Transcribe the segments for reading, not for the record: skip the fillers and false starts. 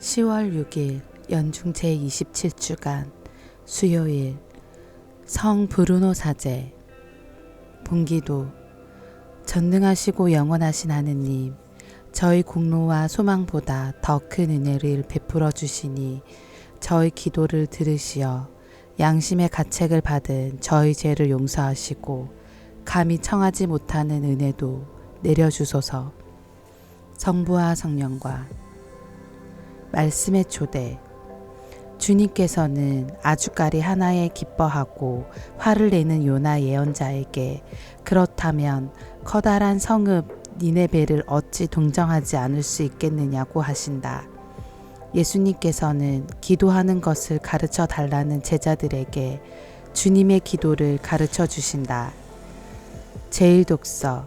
10월 6일 연중 제27주간 수요일 성 브루노 사제 본기도 전능하시고 영원하신 하느님, 저희 공로와 소망보다 더 큰 은혜를 베풀어 주시니 저희 기도를 들으시어 양심의 가책을 받은 저희 죄를 용서하시고 감히 청하지 못하는 은혜도 내려주소서. 성부와 성령과 말씀의 초대. 주님께서는 아주까리 하나에 기뻐하고 화를 내는 요나 예언자에게 그렇다면 커다란 성읍 니네베를 어찌 동정하지 않을 수 있겠느냐고 하신다. 예수님께서는 기도하는 것을 가르쳐 달라는 제자들에게 주님의 기도를 가르쳐 주신다. 제1독서.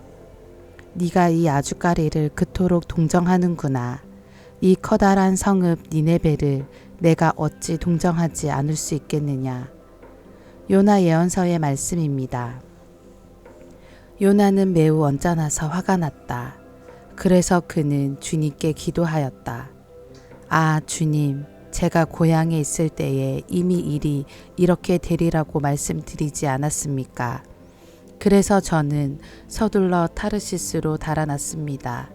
네가 이 아주까리를 그토록 동정하는구나. 이 커다란 성읍 니네베를 내가 어찌 동정하지 않을 수 있겠느냐. 요나 예언서의 말씀입니다. 요나는 매우 언짢아서 화가 났다. 그래서 그는 주님께 기도하였다. 아, 주님, 제가 고향에 있을 때에 이미 일이 이렇게 되리라고 말씀드리지 않았습니까? 그래서 저는 서둘러 타르시스로 달아났습니다.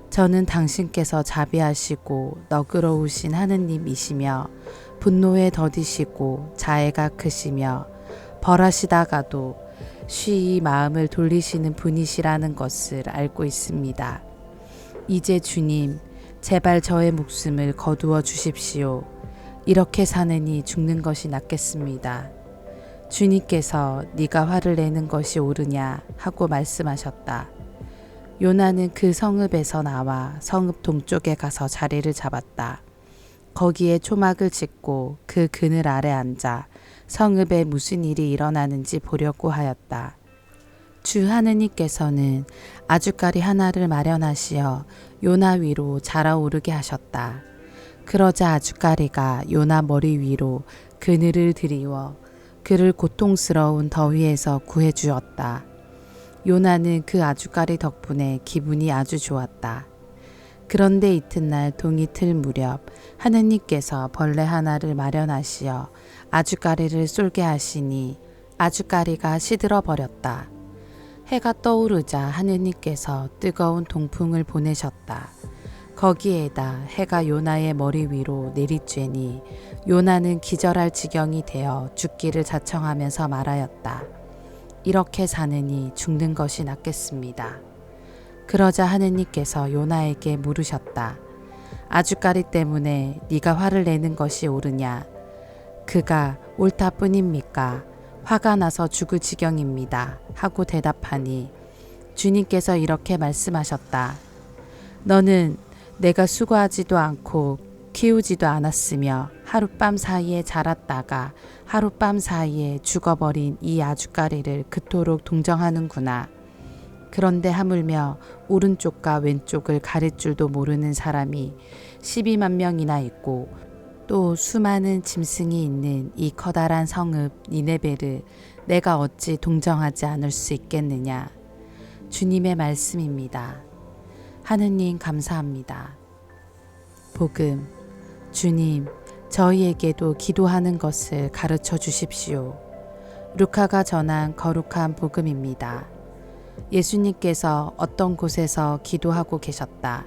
저는 당신께서 자비하시고 너그러우신 하느님이시며 분노에 더디시고 자애가 크시며 벌하시다가도 쉬이 마음을 돌리시는 분이시라는 것을 알고 있습니다. 이제 주님, 제발 저의 목숨을 거두어 주십시오. 이렇게 사느니 죽는 것이 낫겠습니다. 주님께서 네가 화를 내는 것이 옳으냐 하고 말씀하셨다. 요나는 그 성읍에서 나와 성읍 동쪽에 가서 자리를 잡았다. 거기에 초막을 짓고 그 그늘 아래 앉아 성읍에 무슨 일이 일어나는지 보려고 하였다. 주 하느님께서는 아주까리 하나를 마련하시어 요나 위로 자라오르게 하셨다. 그러자 아주까리가 요나 머리 위로 그늘을 드리워 그를 고통스러운 더위에서 구해주었다. 요나는 그 아주까리 덕분에 기분이 아주 좋았다. 그런데 이튿날 동이 틀 무렵 하느님께서 벌레 하나를 마련하시어 아주까리를 쏠게 하시니 아주까리가 시들어 버렸다. 해가 떠오르자 하느님께서 뜨거운 동풍을 보내셨다. 거기에다 해가 요나의 머리 위로 내리쬐니 요나는 기절할 지경이 되어 죽기를 자청하면서 말하였다. 이렇게 사느니 죽는 것이 낫겠습니다. 그러자 하느님께서 요나에게 물으셨다. 아주까리 때문에 네가 화를 내는 것이 옳으냐? 그가 옳다 뿐입니까? 화가 나서 죽을 지경입니다. 하고 대답하니 주님께서 이렇게 말씀하셨다. 너는 내가 수고하지도 않고 키우지도 않았으며 하룻밤 사이에 자랐다가 하룻밤 사이에 죽어버린 이 아주까리를 그토록 동정하는구나. 그런데 하물며 오른쪽과 왼쪽을 가릴 줄도 모르는 사람이 12만 명이나 있고 또 수많은 짐승이 있는 이 커다란 성읍 니네베를 내가 어찌 동정하지 않을 수 있겠느냐. 주님의 말씀입니다. 하느님 감사합니다. 복음. 주님, 저희에게도 기도하는 것을 가르쳐 주십시오. 루카가 전한 거룩한 복음입니다. 예수님께서 어떤 곳에서 기도하고 계셨다.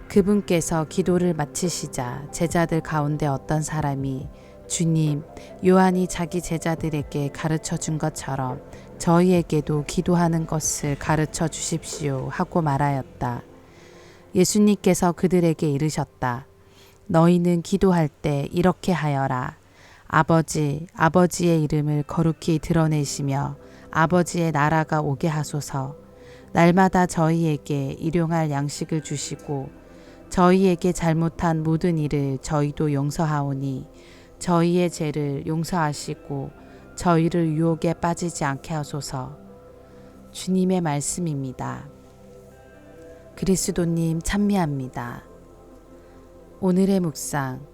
그분께서 기도를 마치시자 제자들 가운데 어떤 사람이 주님, 요한이 자기 제자들에게 가르쳐 준 것처럼 저희에게도 기도하는 것을 가르쳐 주십시오 하고 말하였다. 예수님께서 그들에게 이르셨다. 너희는 기도할 때 이렇게 하여라. 아버지, 아버지의 이름을 거룩히 드러내시며 아버지의 나라가 오게 하소서. 날마다 저희에게 일용할 양식을 주시고 저희에게 잘못한 모든 일을 저희도 용서하오니 저희의 죄를 용서하시고 저희를 유혹에 빠지지 않게 하소서. 주님의 말씀입니다. 그리스도님 찬미합니다. 오늘의 묵상.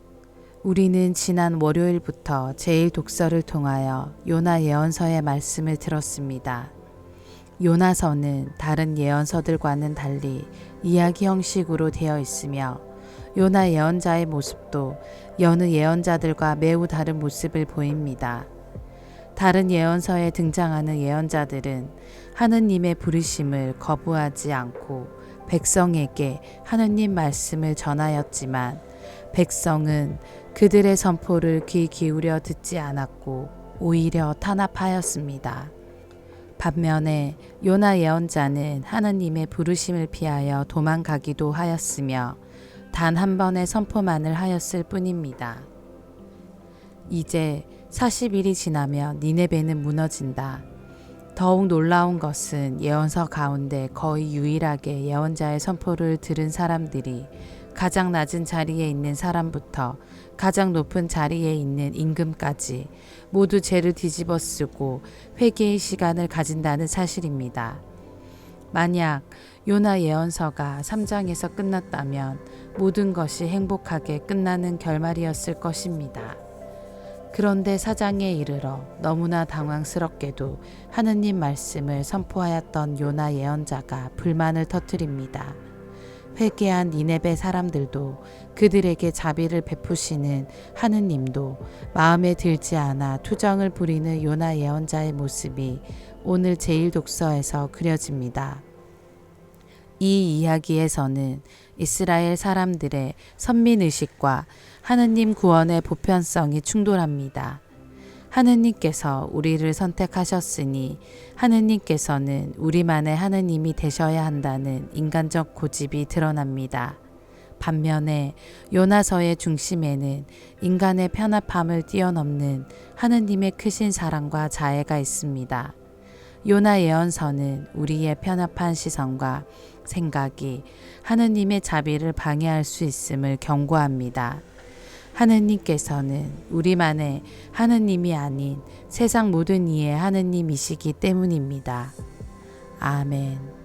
우리는 지난 월요일부터 제1독서를 통하여 요나 예언서의 말씀을 들었습니다. 요나서는 다른 예언서들과는 달리 이야기 형식으로 되어 있으며 요나 예언자의 모습도 여느 예언자들과 매우 다른 모습을 보입니다. 다른 예언서에 등장하는 예언자들은 하느님의 부르심을 거부하지 않고 백성에게 하느님 말씀을 전하였지만 백성은 그들의 선포를 귀 기울여 듣지 않았고 오히려 탄압하였습니다. 반면에 요나 예언자는 하느님의 부르심을 피하여 도망가기도 하였으며 단 한 번의 선포만을 하였을 뿐입니다. 이제 40일이 지나면 니네베는 무너진다. 더욱 놀라운 것은 예언서 가운데 거의 유일하게 예언자의 선포를 들은 사람들이 가장 낮은 자리에 있는 사람부터 가장 높은 자리에 있는 임금까지 모두 죄를 뒤집어 쓰고 회개의 시간을 가진다는 사실입니다. 만약 요나 예언서가 3장에서 끝났다면 모든 것이 행복하게 끝나는 결말이었을 것입니다. 그런데 4장에 이르러 너무나 당황스럽게도 하느님 말씀을 선포하였던 요나 예언자가 불만을 터뜨립니다. 회개한 니네베 사람들도 그들에게 자비를 베푸시는 하느님도 마음에 들지 않아 투정을 부리는 요나 예언자의 모습이 오늘 제1독서에서 그려집니다. 이 이야기에서는 이스라엘 사람들의 선민의식과 하느님 구원의 보편성이 충돌합니다. 하느님께서 우리를 선택하셨으니 하느님께서는 우리만의 하느님이 되셔야 한다는 인간적 고집이 드러납니다. 반면에 요나서의 중심에는 인간의 편협함을 뛰어넘는 하느님의 크신 사랑과 자애가 있습니다. 요나 예언서는 우리의 편협한 시선과 생각이 하느님의 자비를 방해할 수 있음을 경고합니다. 하느님께서는 우리만의 하느님이 아닌 세상 모든 이의 하느님이시기 때문입니다. 아멘.